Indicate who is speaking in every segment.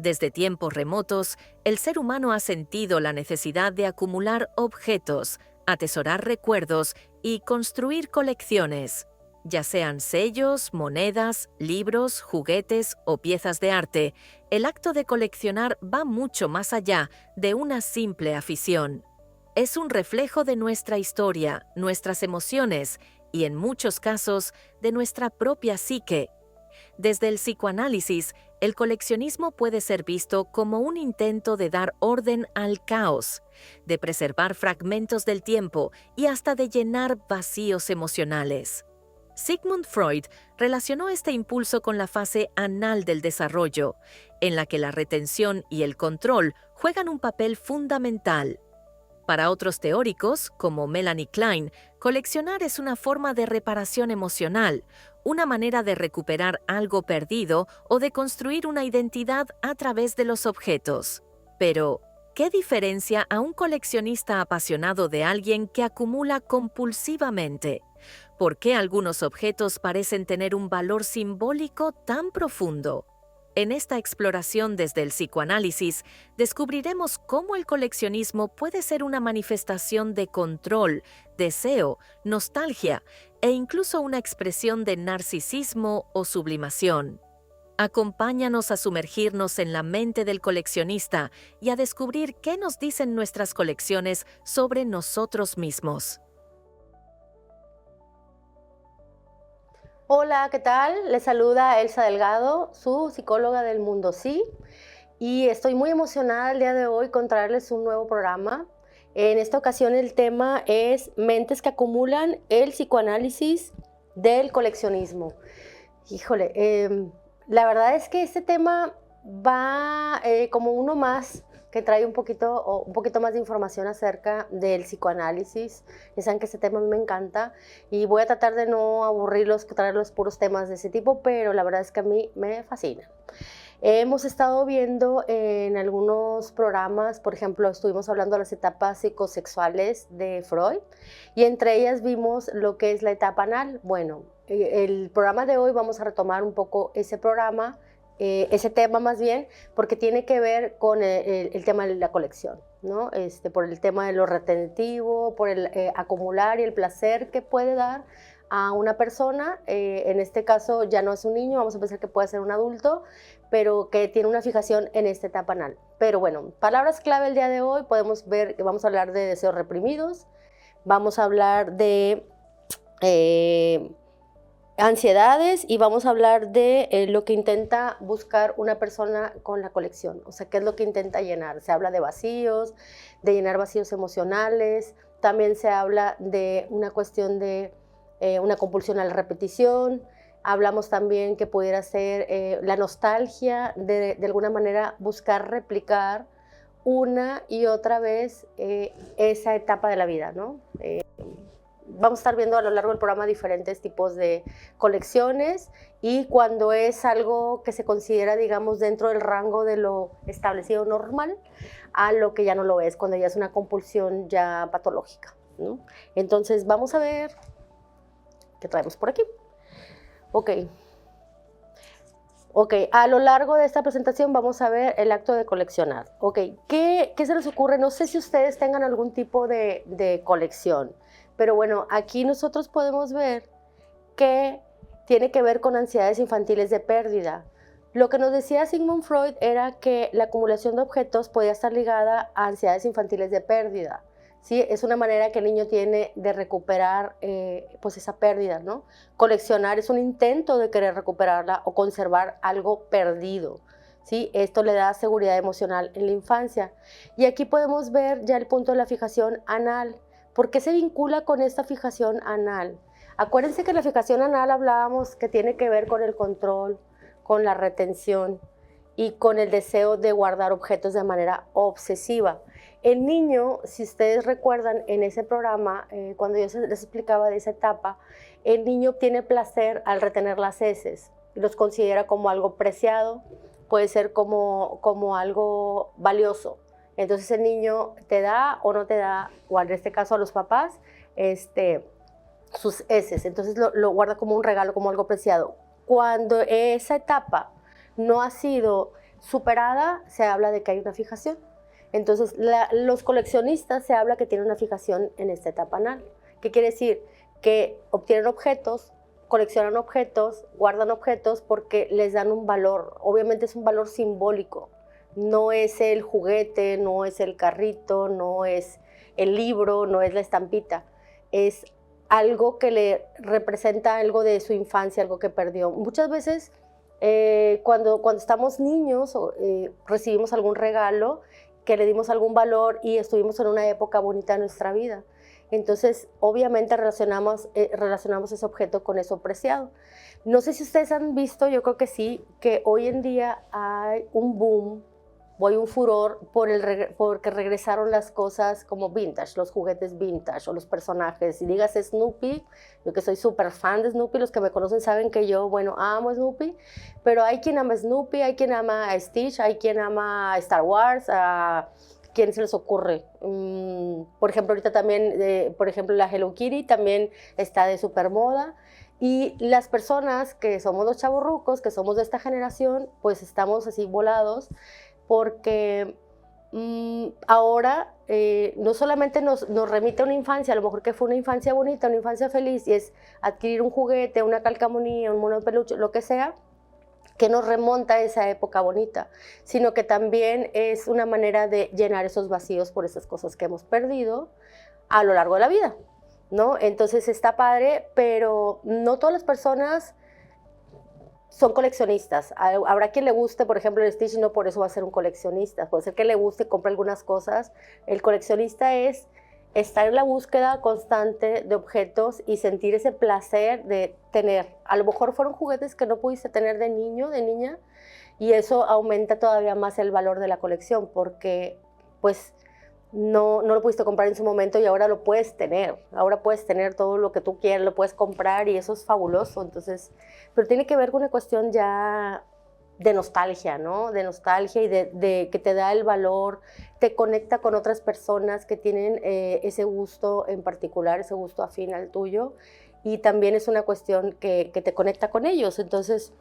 Speaker 1: Desde tiempos remotos, el ser humano ha sentido la necesidad de acumular objetos, atesorar recuerdos y construir colecciones. Ya sean sellos, monedas, libros, juguetes o piezas de arte, el acto de coleccionar va mucho más allá de una simple afición. Es un reflejo de nuestra historia, nuestras emociones y, en muchos casos, de nuestra propia psique. Desde el psicoanálisis, el coleccionismo puede ser visto como un intento de dar orden al caos, de preservar fragmentos del tiempo y hasta de llenar vacíos emocionales. Sigmund Freud relacionó este impulso con la fase anal del desarrollo, en la que la retención y el control juegan un papel fundamental. Para otros teóricos, como Melanie Klein, coleccionar es una forma de reparación emocional, una manera de recuperar algo perdido o de construir una identidad a través de los objetos. Pero, ¿qué diferencia a un coleccionista apasionado de alguien que acumula compulsivamente? ¿Por qué algunos objetos parecen tener un valor simbólico tan profundo? En esta exploración desde el psicoanálisis, descubriremos cómo el coleccionismo puede ser una manifestación de control, deseo, nostalgia e incluso una expresión de narcisismo o sublimación. Acompáñanos a sumergirnos en la mente del coleccionista y a descubrir qué nos dicen nuestras colecciones sobre nosotros mismos.
Speaker 2: Hola, ¿qué tal? Les saluda Elsa Delgado, su psicóloga del Mundo Sí, y estoy muy emocionada el día de hoy con traerles un nuevo programa. En esta ocasión el tema es mentes que acumulan el psicoanálisis del coleccionismo. Híjole, la verdad es que este tema va como uno más que trae un poquito más de información acerca del psicoanálisis. Ya saben que este tema a mí me encanta y voy a tratar de no aburrirlos, traerlos puros temas de ese tipo, pero la verdad es que a mí me fascina. Hemos estado viendo en algunos programas, por ejemplo, estuvimos hablando de las etapas psicosexuales de Freud y entre ellas vimos lo que es la etapa anal. Bueno, el programa de hoy vamos a retomar un poco ese programa, ese tema más bien, porque tiene que ver con el tema de la colección, ¿no? Por el tema de lo retentivo, por el acumular y el placer que puede dar a una persona, en este caso ya no es un niño, vamos a pensar que puede ser un adulto, pero que tiene una fijación en esta etapa anal. Pero bueno, palabras clave el día de hoy, podemos ver que vamos a hablar de deseos reprimidos, vamos a hablar de ansiedades y vamos a hablar de lo que intenta buscar una persona con la colección, o sea, qué es lo que intenta llenar. Se habla de vacíos, de llenar vacíos emocionales, también se habla de una cuestión de una compulsión a la repetición, hablamos también que pudiera ser la nostalgia, de alguna manera buscar replicar una y otra vez esa etapa de la vida, ¿no? Vamos a estar viendo a lo largo del programa diferentes tipos de colecciones y cuando es algo que se considera, digamos, dentro del rango de lo establecido normal, a lo que ya no lo es, cuando ya es una compulsión ya patológica, ¿no? Entonces, vamos a ver qué traemos por aquí. Ok, a lo largo de esta presentación vamos a ver el acto de coleccionar. Ok, ¿qué se les ocurre? No sé si ustedes tengan algún tipo de colección, pero bueno, aquí nosotros podemos ver que tiene que ver con ansiedades infantiles de pérdida. Lo que nos decía Sigmund Freud era que la acumulación de objetos podía estar ligada a ansiedades infantiles de pérdida. ¿Sí? Es una manera que el niño tiene de recuperar pues esa pérdida, ¿no? Coleccionar es un intento de querer recuperarla o conservar algo perdido, ¿sí? Esto le da seguridad emocional en la infancia. Y aquí podemos ver ya el punto de la fijación anal. ¿Por qué se vincula con esta fijación anal? Acuérdense que la fijación anal hablábamos que tiene que ver con el control, con la retención y con el deseo de guardar objetos de manera obsesiva. El niño, si ustedes recuerdan en ese programa, cuando yo les explicaba de esa etapa, el niño obtiene placer al retener las heces y los considera como algo preciado, puede ser como algo valioso. Entonces el niño te da o no te da, o en este caso a los papás, sus heces, entonces lo guarda como un regalo, como algo preciado. Cuando esa etapa no ha sido superada, se habla de que hay una fijación. Entonces, los coleccionistas se habla que tienen una fijación en esta etapa anal. ¿Qué quiere decir? Que obtienen objetos, coleccionan objetos, guardan objetos porque les dan un valor. Obviamente es un valor simbólico. No es el juguete, no es el carrito, no es el libro, no es la estampita. Es algo que le representa algo de su infancia, algo que perdió. Muchas veces cuando estamos niños recibimos algún regalo que le dimos algún valor y estuvimos en una época bonita de nuestra vida. Entonces, obviamente relacionamos ese objeto con eso preciado. No sé si ustedes han visto, yo creo que sí, que hoy en día hay un boom, hay un furor porque regresaron las cosas como vintage, los juguetes vintage o los personajes. Si digas Snoopy, yo que soy súper fan de Snoopy, los que me conocen saben que yo, bueno, amo a Snoopy, pero hay quien ama a Snoopy, hay quien ama a Stitch, hay quien ama a Star Wars, a ¿quién se les ocurre? Por ejemplo, ahorita también, por ejemplo, la Hello Kitty también está de súper moda. Y las personas que somos los chavorrucos, que somos de esta generación, pues estamos así volados porque ahora no solamente nos remite a una infancia, a lo mejor que fue una infancia bonita, una infancia feliz, y es adquirir un juguete, una calcamonía, un mono de peluche, lo que sea, que nos remonta a esa época bonita, sino que también es una manera de llenar esos vacíos por esas cosas que hemos perdido a lo largo de la vida, ¿no? Entonces está padre, pero no todas las personas son coleccionistas. Habrá quien le guste, por ejemplo, el Stitch, y no por eso va a ser un coleccionista. Puede ser que le guste, compre algunas cosas. El coleccionista es estar en la búsqueda constante de objetos y sentir ese placer de tener. A lo mejor fueron juguetes que no pudiste tener de niño, de niña, y eso aumenta todavía más el valor de la colección, porque pues no lo pudiste comprar en su momento y ahora lo puedes tener. Ahora puedes tener todo lo que tú quieras, lo puedes comprar y eso es fabuloso. Entonces, pero tiene que ver con una cuestión ya de nostalgia, ¿no? De nostalgia y de que te da el valor, te conecta con otras personas que tienen ese gusto en particular, ese gusto afín al tuyo, y también es una cuestión que te conecta con ellos. Entonces,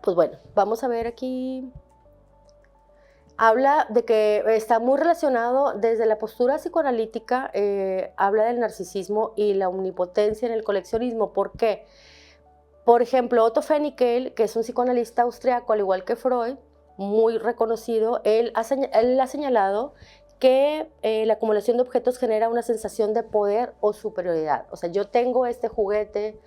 Speaker 2: pues bueno, vamos a ver aquí. Habla de que está muy relacionado desde la postura psicoanalítica, habla del narcisismo y la omnipotencia en el coleccionismo. ¿Por qué? Por ejemplo, Otto Fenikel, que es un psicoanalista austriaco, al igual que Freud, muy reconocido, él ha señalado que la acumulación de objetos genera una sensación de poder o superioridad. O sea, yo tengo este juguete,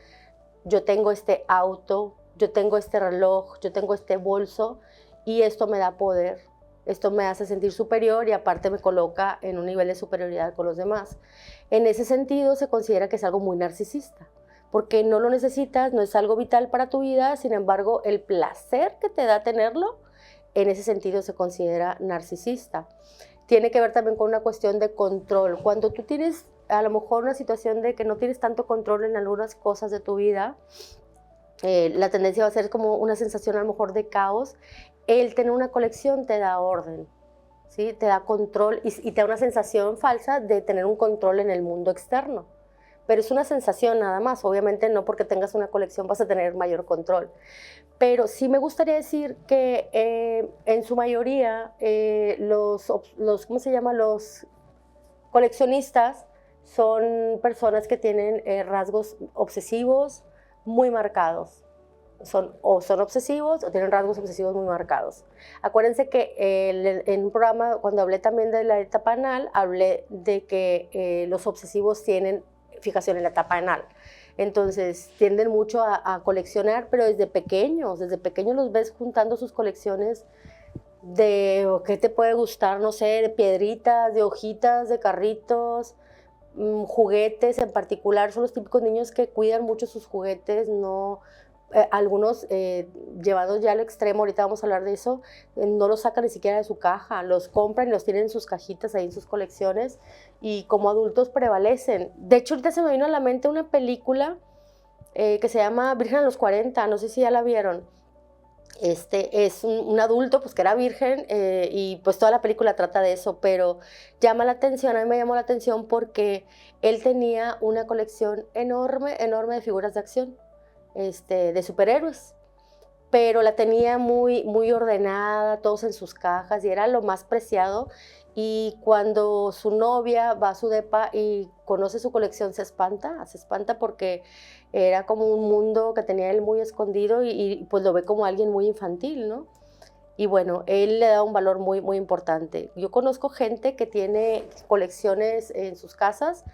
Speaker 2: yo tengo este auto, yo tengo este reloj, yo tengo este bolso, y esto me da poder. Esto me hace sentir superior y aparte me coloca en un nivel de superioridad con los demás. En ese sentido se considera que es algo muy narcisista, porque no lo necesitas, no es algo vital para tu vida, sin embargo el placer que te da tenerlo, en ese sentido se considera narcisista. Tiene que ver también con una cuestión de control. Cuando tú tienes a lo mejor una situación de que no tienes tanto control en algunas cosas de tu vida, la tendencia va a ser como una sensación a lo mejor de caos. El tener una colección te da orden, ¿sí? Te da control y te da una sensación falsa de tener un control en el mundo externo. Pero es una sensación nada más, obviamente no porque tengas una colección vas a tener mayor control. Pero sí me gustaría decir que en su mayoría ¿cómo se llama? Los coleccionistas son personas que tienen rasgos obsesivos muy marcados. Son obsesivos o tienen rasgos obsesivos muy marcados. Acuérdense que en un programa, cuando hablé también de la etapa anal, hablé de que los obsesivos tienen fijación en la etapa anal. Entonces tienden mucho a coleccionar, pero desde pequeños los ves juntando sus colecciones de qué te puede gustar, no sé, de piedritas, de hojitas, de carritos, juguetes en particular. Son los típicos niños que cuidan mucho sus juguetes, no... algunos llevados ya al extremo, ahorita vamos a hablar de eso, no los sacan ni siquiera de su caja, los compran y los tienen en sus cajitas ahí en sus colecciones y como adultos prevalecen. De hecho, ahorita se me vino a la mente una película que se llama Virgen a los 40, no sé si ya la vieron. Es un adulto pues que era virgen y pues toda la película trata de eso, pero llama la atención, a mí me llamó la atención porque él tenía una colección enorme de figuras de acción. De superhéroes, pero la tenía muy, muy ordenada, todos en sus cajas, y era lo más preciado. Y cuando su novia va a su depa y conoce su colección, se espanta porque era como un mundo que tenía él muy escondido y pues lo ve como alguien muy infantil, ¿no? Y bueno, él le da un valor muy, muy importante. Yo conozco gente que tiene colecciones en sus casas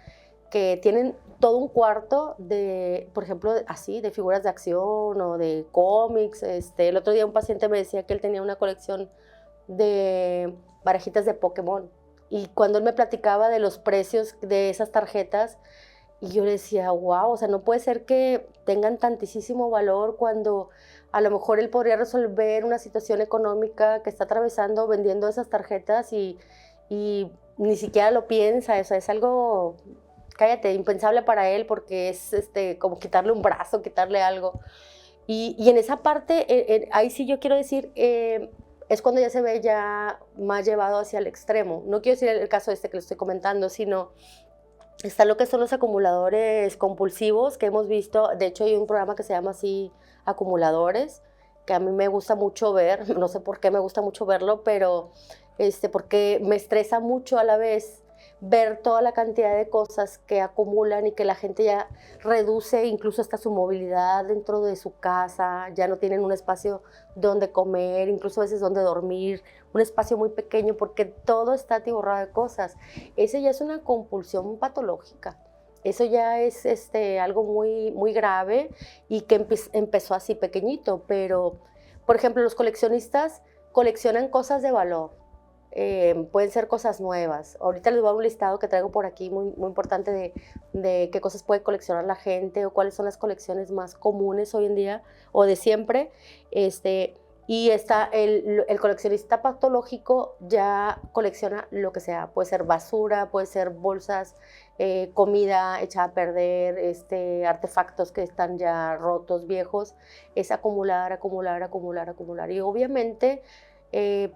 Speaker 2: que tienen todo un cuarto de, por ejemplo, así, de figuras de acción o de cómics. El otro día un paciente me decía que él tenía una colección de barajitas de Pokémon. Y cuando él me platicaba de los precios de esas tarjetas, y yo le decía, wow, o sea, no puede ser que tengan tantísimo valor cuando a lo mejor él podría resolver una situación económica que está atravesando vendiendo esas tarjetas y ni siquiera lo piensa. O sea, es algo, cállate, impensable para él porque es como quitarle un brazo, quitarle algo. Y en esa parte, ahí sí yo quiero decir, es cuando ya se ve ya más llevado hacia el extremo. No quiero decir el caso que le estoy comentando, sino está lo que son los acumuladores compulsivos que hemos visto. De hecho, hay un programa que se llama así, Acumuladores, que a mí me gusta mucho ver. No sé por qué me gusta mucho verlo, pero porque me estresa mucho a la vez ver toda la cantidad de cosas que acumulan y que la gente ya reduce incluso hasta su movilidad dentro de su casa. Ya no tienen un espacio donde comer, incluso a veces donde dormir, un espacio muy pequeño porque todo está atiborrado de cosas. Ese ya es una compulsión patológica. Eso ya es algo muy, muy grave y que empezó así pequeñito. Pero, por ejemplo, los coleccionistas coleccionan cosas de valor. Pueden ser cosas nuevas. Ahorita les voy a dar un listado que traigo por aquí muy, muy importante de qué cosas puede coleccionar la gente o cuáles son las colecciones más comunes hoy en día o de siempre. Y está el coleccionista patológico, ya colecciona lo que sea. Puede ser basura, puede ser bolsas, comida echada a perder, artefactos que están ya rotos, viejos. Es acumular, acumular, acumular, acumular. Y obviamente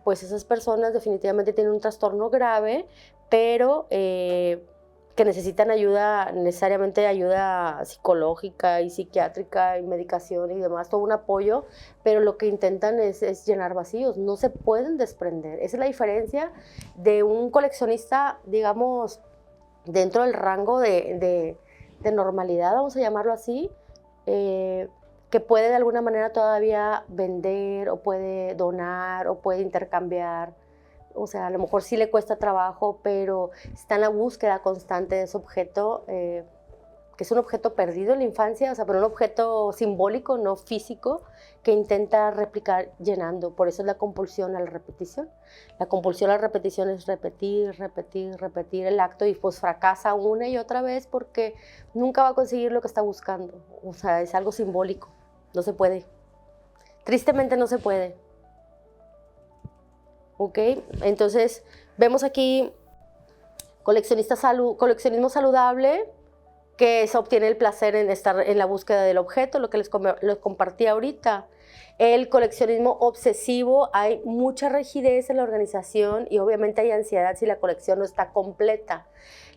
Speaker 2: pues esas personas definitivamente tienen un trastorno grave, pero que necesitan ayuda, necesariamente ayuda psicológica y psiquiátrica y medicación y demás, todo un apoyo, pero lo que intentan es llenar vacíos, no se pueden desprender. Esa es la diferencia de un coleccionista, digamos, dentro del rango de normalidad, vamos a llamarlo así, que puede de alguna manera todavía vender o puede donar o puede intercambiar. O sea, a lo mejor sí le cuesta trabajo, pero está en la búsqueda constante de ese objeto, que es un objeto perdido en la infancia, o sea, pero un objeto simbólico, no físico, que intenta replicar llenando. Por eso es la compulsión a la repetición. La compulsión a la repetición es repetir, repetir, repetir el acto y pues fracasa una y otra vez porque nunca va a conseguir lo que está buscando. O sea, es algo simbólico. No se puede. Tristemente no se puede. ¿Ok? Entonces, vemos aquí coleccionismo saludable, que se obtiene el placer en estar en la búsqueda del objeto, lo que les compartí ahorita. El coleccionismo obsesivo, hay mucha rigidez en la organización y obviamente hay ansiedad si la colección no está completa.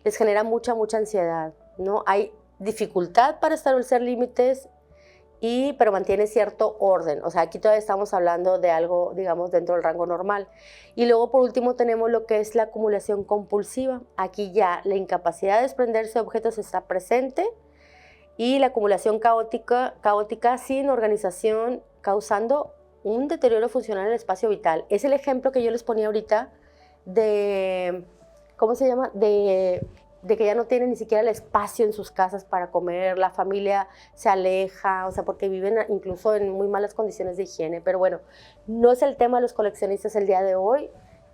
Speaker 2: Les genera mucha, mucha ansiedad, ¿no? Hay dificultad para establecer límites, pero mantiene cierto orden. O sea, aquí todavía estamos hablando de algo, digamos, dentro del rango normal. Y luego, por último, tenemos lo que es la acumulación compulsiva. Aquí ya la incapacidad de desprenderse de objetos está presente y la acumulación caótica sin organización, causando un deterioro funcional en el espacio vital. Es el ejemplo que yo les ponía ahorita de, ¿cómo se llama? De que ya no tienen ni siquiera el espacio en sus casas para comer, la familia se aleja, o sea, porque viven incluso en muy malas condiciones de higiene. Pero bueno, no es el tema de los coleccionistas el día de hoy.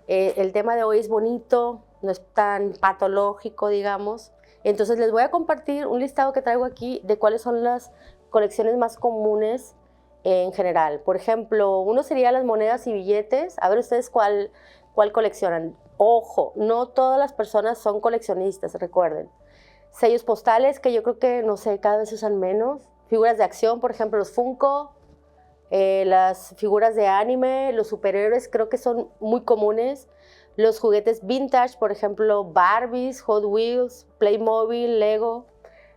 Speaker 2: El tema de hoy es bonito, no es tan patológico, digamos. Entonces les voy a compartir un listado que traigo aquí de cuáles son las colecciones más comunes en general. Por ejemplo, uno sería las monedas y billetes. A ver ustedes cuál coleccionan. Ojo, no todas las personas son coleccionistas, recuerden. Sellos postales, que yo creo que, no sé, cada vez se usan menos. Figuras de acción, por ejemplo, los Funko. Las figuras de anime, los superhéroes, creo que son muy comunes. Los juguetes vintage, por ejemplo, Barbies, Hot Wheels, Playmobil, Lego.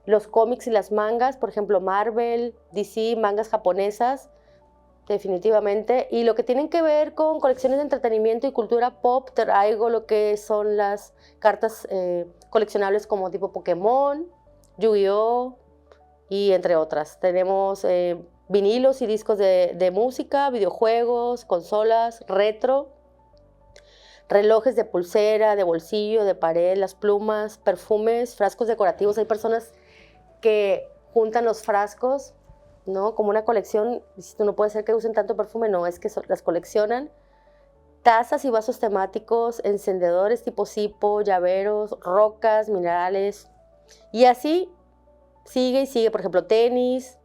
Speaker 2: Los cómics y las mangas, por ejemplo, Marvel, DC, mangas japonesas. definitivamente. Y lo que tienen que ver con colecciones de entretenimiento y cultura pop, traigo lo que son las cartas coleccionables como tipo Pokémon, Yu-Gi-Oh! Y entre otras. Tenemos vinilos y discos de música, videojuegos, consolas, retro, relojes de pulsera, de bolsillo, de pared, las plumas, perfumes, frascos decorativos. Hay personas que juntan los frascos, ¿no? Como una colección. No puede ser que usen tanto perfume, no, es que las coleccionan. Tazas y vasos temáticos, encendedores tipo cipo, llaveros, rocas, minerales. Y así sigue y sigue. Por ejemplo, tenis,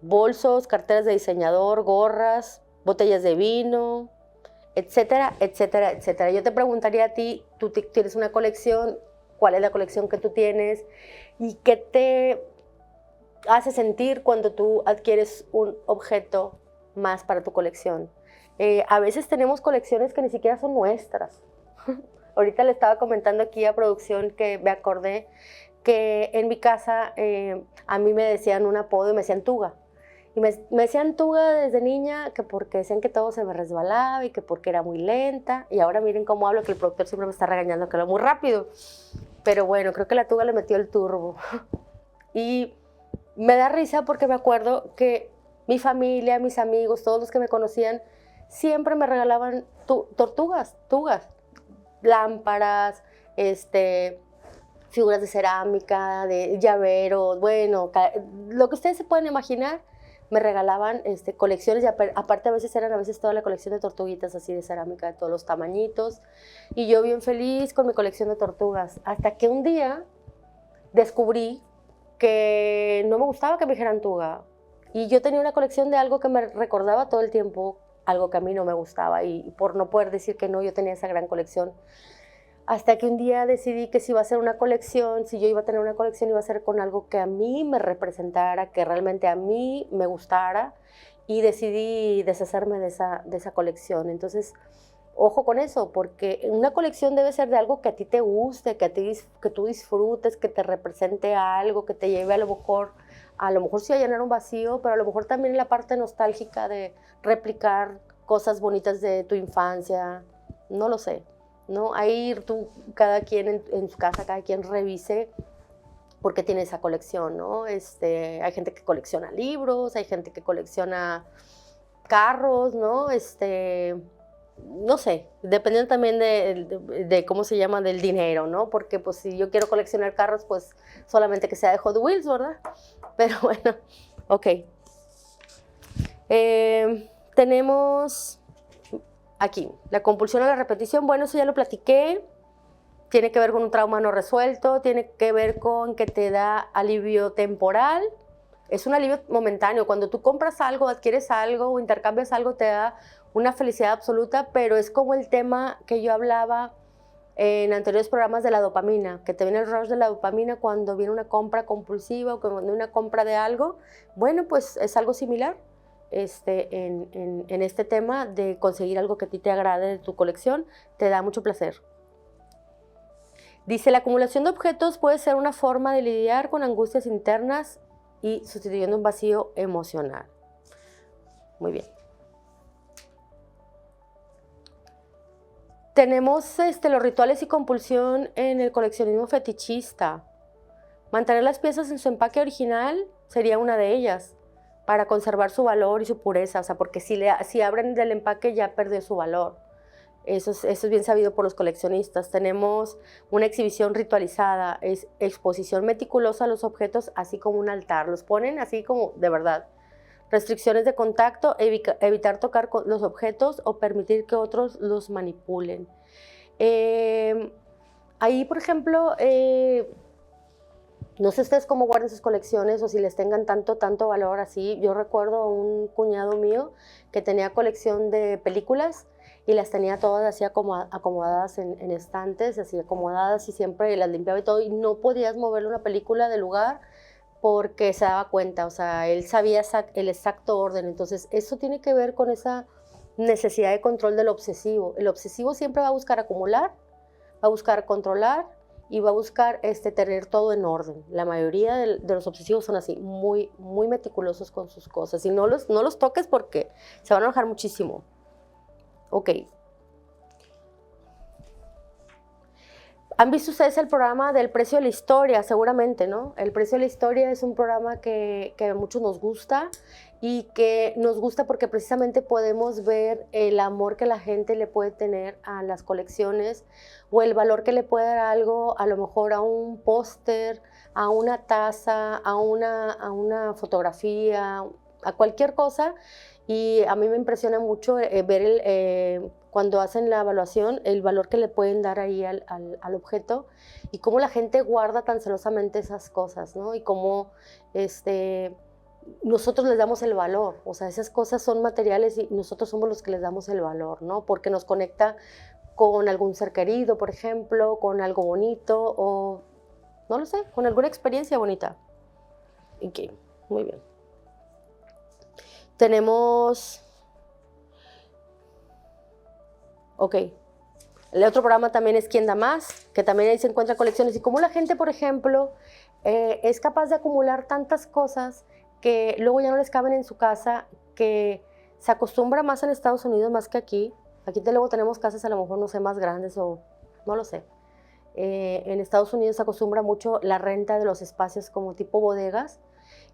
Speaker 2: bolsos, carteras de diseñador, gorras, botellas de vino, etcétera, etcétera, etcétera. Yo te preguntaría a ti, tú tienes una colección, ¿cuál es la colección que tú tienes? ¿Y qué te hace sentir cuando tú adquieres un objeto más para tu colección? A veces tenemos colecciones que ni siquiera son nuestras. Ahorita le estaba comentando aquí a producción que me acordé que en mi casa a mí me decían un apodo y me decían Tuga. Y me decían Tuga desde niña, que porque decían que todo se me resbalaba y que porque era muy lenta. Y ahora miren cómo hablo, que el productor siempre me está regañando, que hablo muy rápido. Pero bueno, creo que la Tuga le metió el turbo. Y me da risa porque me acuerdo que mi familia, mis amigos, todos los que me conocían, siempre me regalaban tugas, lámparas, figuras de cerámica, de llaveros, bueno, lo que ustedes se pueden imaginar. Me regalaban colecciones y aparte a veces toda la colección de tortuguitas así de cerámica de todos los tamañitos, y yo bien feliz con mi colección de tortugas, hasta que un día descubrí que no me gustaba que me dijeran Tuga, y yo tenía una colección de algo que me recordaba todo el tiempo algo que a mí no me gustaba, y por no poder decir que no, yo tenía esa gran colección. Hasta que un día decidí que si iba a hacer una colección, si yo iba a tener una colección, iba a ser con algo que a mí me representara, que realmente a mí me gustara, y decidí deshacerme de esa colección. Entonces, ojo con eso, porque una colección debe ser de algo que a ti te guste, que tú disfrutes, que te represente algo, que te lleve a lo mejor sí a llenar un vacío, pero a lo mejor también la parte nostálgica de replicar cosas bonitas de tu infancia, no lo sé. ¿No? Ahí cada quien en su casa, cada quien revise por qué tiene esa colección, ¿no? Hay gente que colecciona libros, hay gente que colecciona carros, ¿no? No sé, dependiendo también de cómo se llama, del dinero, ¿no? Porque pues si yo quiero coleccionar carros, pues solamente que sea de Hot Wheels, ¿verdad? Pero bueno, ok. Tenemos aquí, la compulsión a la repetición. Bueno, eso ya lo platiqué. Tiene que ver con un trauma no resuelto, tiene que ver con que te da alivio temporal. Es un alivio momentáneo. Cuando tú compras algo, adquieres algo o intercambias algo, te da una felicidad absoluta, pero es como el tema que yo hablaba en anteriores programas de la dopamina, que te viene el rush de la dopamina cuando viene una compra compulsiva o cuando viene una compra de algo. Bueno, pues es algo similar. En este tema de conseguir algo que a ti te agrade de tu colección, te da mucho placer. Dice, la acumulación de objetos puede ser una forma de lidiar con angustias internas y sustituyendo un vacío emocional. Muy bien. Tenemos los rituales y compulsión en el coleccionismo fetichista. Mantener las piezas en su empaque original sería una de ellas, para conservar su valor y su pureza, o sea, porque si abren del empaque ya perdió su valor. Eso es bien sabido por los coleccionistas. Tenemos una exhibición ritualizada, es exposición meticulosa a los objetos, así como un altar. Los ponen así como de verdad. Restricciones de contacto, evitar tocar los objetos o permitir que otros los manipulen. Ahí, por ejemplo, no sé ustedes cómo guardan sus colecciones o si les tengan tanto valor así. Yo recuerdo a un cuñado mío que tenía colección de películas y las tenía todas así acomodadas en estantes, así acomodadas, y siempre las limpiaba y todo, y no podías moverle una película del lugar porque se daba cuenta, o sea, él sabía el exacto orden. Entonces eso tiene que ver con esa necesidad de control del obsesivo. El obsesivo siempre va a buscar acumular, va a buscar controlar y va a buscar tener todo en orden. La mayoría de los obsesivos son así, muy, muy meticulosos con sus cosas. Y no los toques porque se van a enojar muchísimo. Ok. ¿Han visto ustedes el programa del Precio de la Historia? Seguramente, ¿no? El Precio de la Historia es un programa que a muchos nos gusta y que nos gusta porque precisamente podemos ver el amor que la gente le puede tener a las colecciones o el valor que le puede dar algo, a lo mejor a un póster, a una taza, a una fotografía, a cualquier cosa. Y a mí me impresiona mucho ver cuando hacen la evaluación, el valor que le pueden dar ahí al objeto y cómo la gente guarda tan celosamente esas cosas, ¿no? Y cómo nosotros les damos el valor. O sea, esas cosas son materiales y nosotros somos los que les damos el valor, ¿no? Porque nos conecta con algún ser querido, por ejemplo, con algo bonito o, no lo sé, con alguna experiencia bonita. Y que, muy bien. Tenemos, ok, el otro programa también es ¿Quién da más? Que también ahí se encuentran colecciones. Y cómo la gente, por ejemplo, es capaz de acumular tantas cosas que luego ya no les caben en su casa, que se acostumbra más en Estados Unidos más que aquí. Aquí luego tenemos casas a lo mejor, no sé, más grandes o no lo sé. En Estados Unidos se acostumbra mucho la renta de los espacios como tipo bodegas.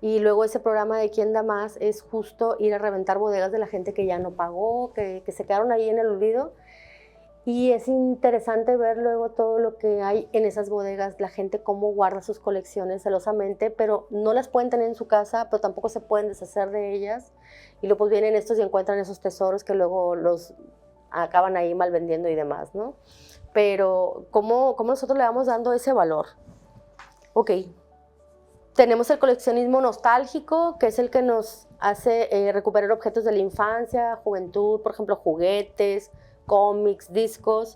Speaker 2: Y luego ese programa de ¿Quién da más? Es justo ir a reventar bodegas de la gente que ya no pagó, que se quedaron ahí en el olvido. Y es interesante ver luego todo lo que hay en esas bodegas, la gente cómo guarda sus colecciones celosamente, pero no las pueden tener en su casa, pero tampoco se pueden deshacer de ellas. Y luego pues vienen estos y encuentran esos tesoros que luego los acaban ahí mal vendiendo y demás, ¿no? Pero ¿cómo nosotros le vamos dando ese valor? Ok. Tenemos el coleccionismo nostálgico, que es el que nos hace recuperar objetos de la infancia, juventud, por ejemplo, juguetes, cómics, discos.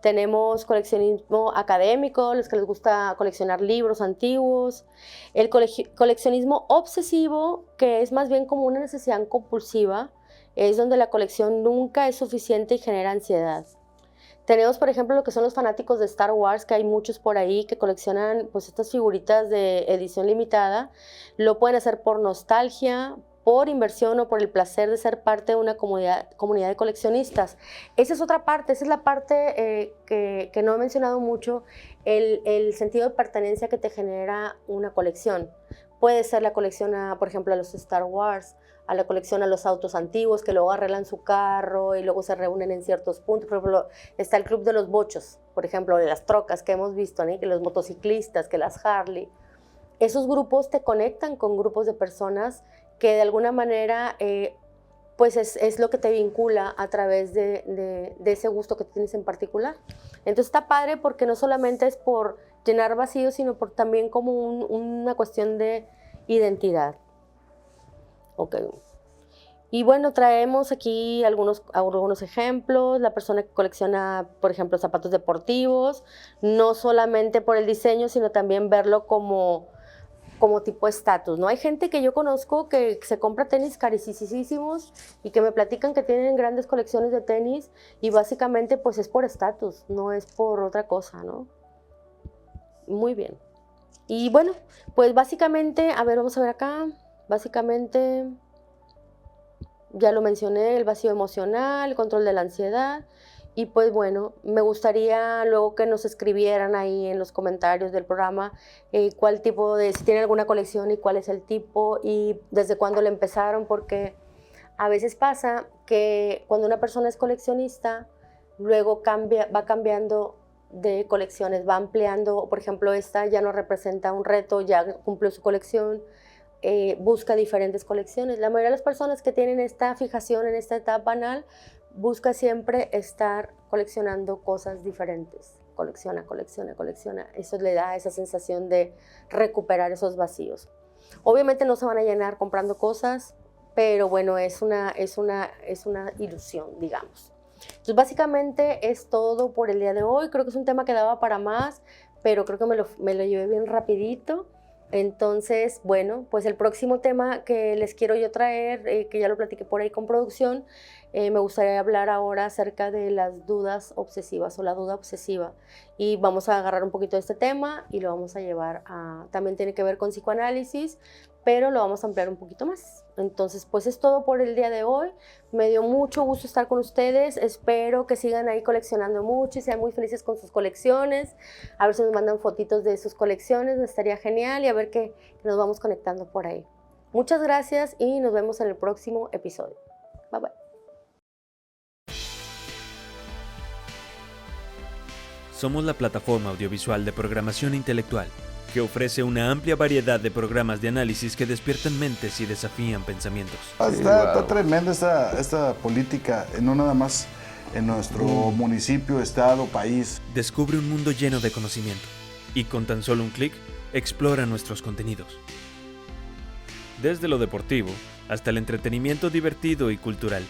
Speaker 2: Tenemos coleccionismo académico, los que les gusta coleccionar libros antiguos. El coleccionismo obsesivo, que es más bien como una necesidad compulsiva, es donde la colección nunca es suficiente y genera ansiedad. Tenemos, por ejemplo, lo que son los fanáticos de Star Wars, que hay muchos por ahí que coleccionan pues, estas figuritas de edición limitada. Lo pueden hacer por nostalgia, por inversión o por el placer de ser parte de una comunidad de coleccionistas. Esa es otra parte, esa es la parte que no he mencionado mucho, el sentido de pertenencia que te genera una colección. Puede ser la colección, por ejemplo, a los Star Wars, a la colección a los autos antiguos que luego arreglan su carro y luego se reúnen en ciertos puntos. Por ejemplo, está el club de los bochos, por ejemplo, de las trocas que hemos visto, ¿no? Que los motociclistas, que las Harley. Esos grupos te conectan con grupos de personas que de alguna manera pues es lo que te vincula a través de ese gusto que tienes en particular. Entonces está padre porque no solamente es por llenar vacíos, sino por también como una cuestión de identidad. Ok. Y bueno, traemos aquí algunos ejemplos. La persona que colecciona, por ejemplo, zapatos deportivos, no solamente por el diseño, sino también verlo como tipo estatus, ¿no? Hay gente que yo conozco que se compra tenis carísimos y que me platican que tienen grandes colecciones de tenis y básicamente pues es por estatus, no es por otra cosa, ¿no? Muy bien. Y bueno, pues básicamente, a ver, vamos a ver acá. Básicamente, ya lo mencioné, el vacío emocional, el control de la ansiedad. Y pues bueno, me gustaría luego que nos escribieran ahí en los comentarios del programa cuál tipo si tienen alguna colección y cuál es el tipo y desde cuándo le empezaron, porque a veces pasa que cuando una persona es coleccionista, luego va cambiando de colecciones, va ampliando. Por ejemplo, esta ya no representa un reto, ya cumplió su colección. Busca diferentes colecciones. La mayoría de las personas que tienen esta fijación en esta etapa anal busca siempre estar coleccionando cosas diferentes. Colecciona. Eso le da esa sensación de recuperar esos vacíos. Obviamente no se van a llenar comprando cosas, pero bueno, es una ilusión, digamos. Entonces básicamente es todo por el día de hoy. Creo que es un tema que daba para más, pero creo que me lo llevé bien rapidito. Entonces, bueno, pues el próximo tema que les quiero yo traer, que ya lo platiqué por ahí con producción, me gustaría hablar ahora acerca de las dudas obsesivas o la duda obsesiva. Y vamos a agarrar un poquito de este tema y lo vamos a llevar a... También tiene que ver con psicoanálisis, pero lo vamos a ampliar un poquito más. Entonces, pues es todo por el día de hoy. Me dio mucho gusto estar con ustedes. Espero que sigan ahí coleccionando mucho y sean muy felices con sus colecciones. A ver si nos mandan fotitos de sus colecciones, estaría genial, y a ver que nos vamos conectando por ahí. Muchas gracias y nos vemos en el próximo episodio. Bye bye.
Speaker 3: Somos la plataforma audiovisual de programación intelectual, que ofrece una amplia variedad de programas de análisis que despiertan mentes y desafían pensamientos.
Speaker 4: Está tremenda esta política, no nada más en nuestro municipio, estado, país.
Speaker 3: Descubre un mundo lleno de conocimiento y con tan solo un clic, explora nuestros contenidos. Desde lo deportivo hasta el entretenimiento divertido y cultural.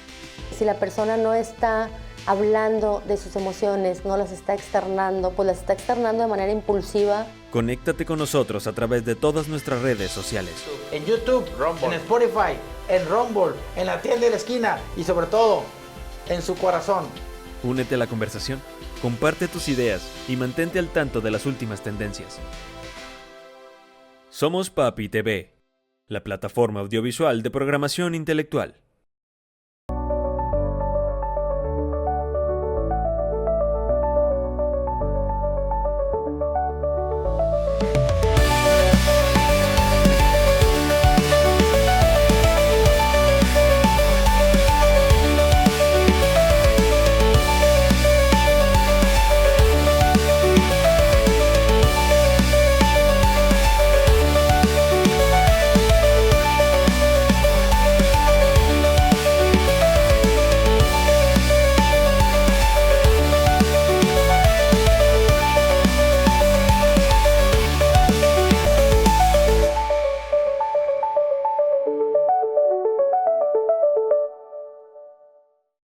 Speaker 2: Si la persona no está hablando de sus emociones, no las está externando, pues las está externando de manera impulsiva.
Speaker 3: Conéctate con nosotros a través de todas nuestras redes sociales.
Speaker 5: En YouTube, en Spotify, en Rumble, en la tienda de la esquina y sobre todo, en su corazón.
Speaker 3: Únete a la conversación, comparte tus ideas y mantente al tanto de las últimas tendencias. Somos Papi TV, la plataforma audiovisual de programación intelectual.